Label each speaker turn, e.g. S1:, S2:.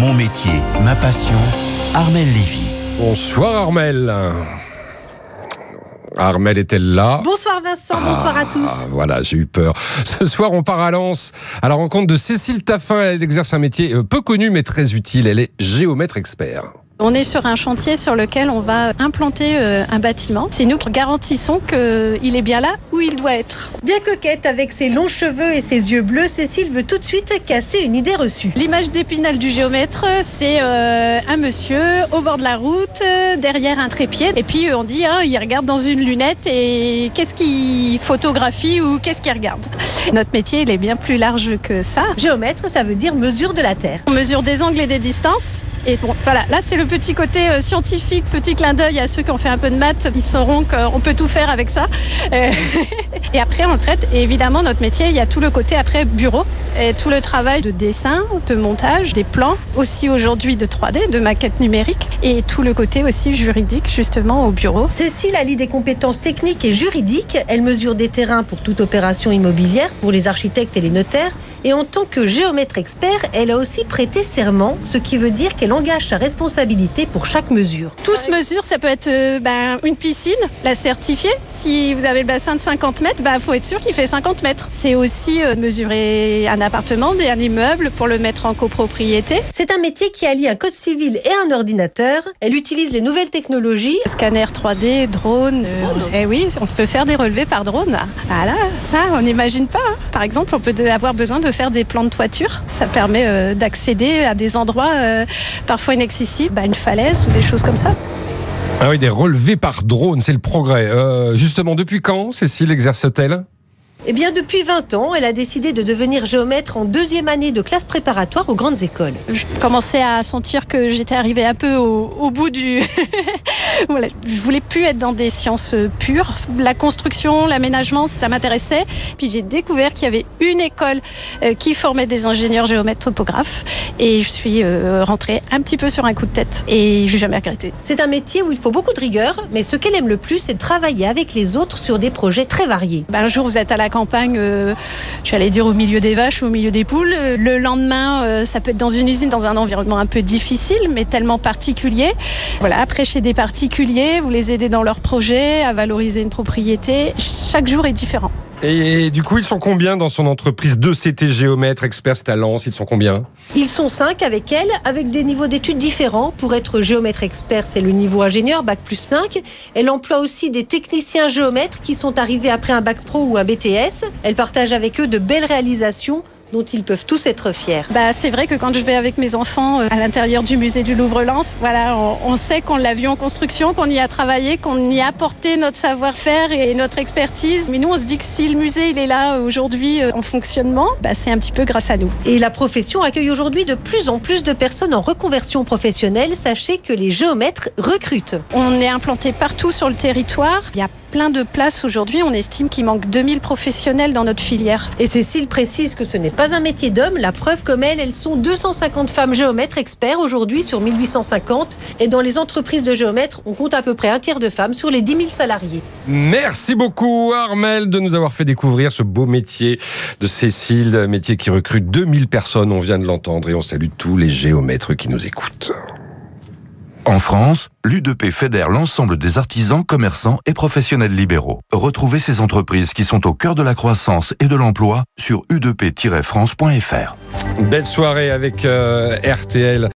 S1: Mon métier, ma passion, Armelle Lévy.
S2: Bonsoir Armelle. Armelle est-elle là?
S3: Bonsoir Vincent, bonsoir à tous.
S2: Voilà, j'ai eu peur. Ce soir, on part à Lens à la rencontre de Cécile Taffin. Elle exerce un métier peu connu mais très utile. Elle est géomètre expert.
S3: On est sur un chantier sur lequel on va implanter un bâtiment. C'est nous qui garantissons qu'il est bien là où il doit être.
S4: Bien coquette, avec ses longs cheveux et ses yeux bleus, Cécile veut tout de suite casser une idée reçue.
S3: L'image d'Épinal du géomètre, c'est un monsieur au bord de la route, derrière un trépied. Et puis on dit, il regarde dans une lunette et qu'est-ce qu'il photographie ou qu'est-ce qu'il regarde? Notre métier, il est bien plus large que ça.
S4: Géomètre, ça veut dire mesure de la Terre.
S3: On mesure des angles et des distances. Et bon, voilà, là c'est le petit côté scientifique, petit clin d'œil à ceux qui ont fait un peu de maths, ils sauront qu'on peut tout faire avec ça. Et après on traite, et évidemment notre métier, il y a tout le côté après bureau, et tout le travail de dessin, de montage, des plans, aussi aujourd'hui de 3D, de maquette numérique, et tout le côté aussi juridique justement au bureau.
S4: Cécile allie des compétences techniques et juridiques, elle mesure des terrains pour toute opération immobilière, pour les architectes et les notaires, et en tant que géomètre expert, elle a aussi prêté serment, ce qui veut dire qu'elle engage sa responsabilité pour chaque mesure.
S3: Tout se mesure, ça peut être une piscine, la certifier. Si vous avez le bassin de 50 mètres, faut être sûr qu'il fait 50 mètres. C'est aussi mesurer un appartement, un immeuble pour le mettre en copropriété.
S4: C'est un métier qui allie un code civil et un ordinateur. Elle utilise les nouvelles technologies.
S3: Scanner 3D, drone. Oui, on peut faire des relevés par drone. Voilà, ça, on n'imagine pas. Par exemple, on peut avoir besoin de faire des plans de toiture. Ça permet d'accéder à des endroits parfois inaccessibles, une falaise ou des choses comme ça.
S2: Ah oui, des relevés par drone, c'est le progrès. Justement, depuis quand Cécile exerce-t-elle ?
S4: Eh bien, depuis 20 ans, elle a décidé de devenir géomètre en 2e année de classe préparatoire aux grandes écoles.
S3: Je commençais à sentir que j'étais arrivée un peu au bout du... Voilà, je voulais plus être dans des sciences pures. La construction, l'aménagement, ça m'intéressait. Puis j'ai découvert qu'il y avait une école qui formait des ingénieurs géomètres topographes. Et je suis rentrée un petit peu sur un coup de tête. Et je n'ai jamais regretté.
S4: C'est un métier où il faut beaucoup de rigueur, mais ce qu'elle aime le plus, c'est de travailler avec les autres sur des projets très variés.
S3: Un jour, vous êtes à la campagne, j'allais dire au milieu des vaches ou au milieu des poules. Le lendemain, ça peut être dans une usine, dans un environnement un peu difficile, mais tellement particulier. Voilà, après, chez des particuliers, vous les aidez dans leurs projets, à valoriser une propriété. Chaque jour est différent.
S2: Et du coup, ils sont combien dans son entreprise d'ECT Géomètre Expert à Lens? Ils sont combien?
S4: Ils sont 5 avec elle, avec des niveaux d'études différents. Pour être géomètre expert, c'est le niveau ingénieur, bac plus 5. Elle emploie aussi des techniciens géomètres qui sont arrivés après un bac pro ou un BTS. Elle partage avec eux de belles réalisations dont ils peuvent tous être fiers.
S3: C'est vrai que quand je vais avec mes enfants à l'intérieur du musée du Louvre-Lens, voilà, on sait qu'on l'a vu en construction, qu'on y a travaillé, qu'on y a apporté notre savoir-faire et notre expertise. Mais nous, on se dit que si le musée il est là aujourd'hui en fonctionnement, c'est un petit peu grâce à nous.
S4: Et la profession accueille aujourd'hui de plus en plus de personnes en reconversion professionnelle. Sachez que les géomètres recrutent.
S3: On est implanté partout sur le territoire. Il y a plein de places aujourd'hui. On estime qu'il manque 2000 professionnels dans notre filière.
S4: Et Cécile précise que ce n'est pas un métier d'homme. La preuve, comme elles sont 250 femmes géomètres experts aujourd'hui sur 1850. Et dans les entreprises de géomètres, on compte à peu près un tiers de femmes sur les 10 000 salariés.
S2: Merci beaucoup Armelle de nous avoir fait découvrir ce beau métier de Cécile, métier qui recrute 2000 personnes, on vient de l'entendre, et on salue tous les géomètres qui nous écoutent.
S1: En France, l'U2P fédère l'ensemble des artisans, commerçants et professionnels libéraux. Retrouvez ces entreprises qui sont au cœur de la croissance et de l'emploi sur u2p-france.fr.
S2: Belle soirée avec RTL.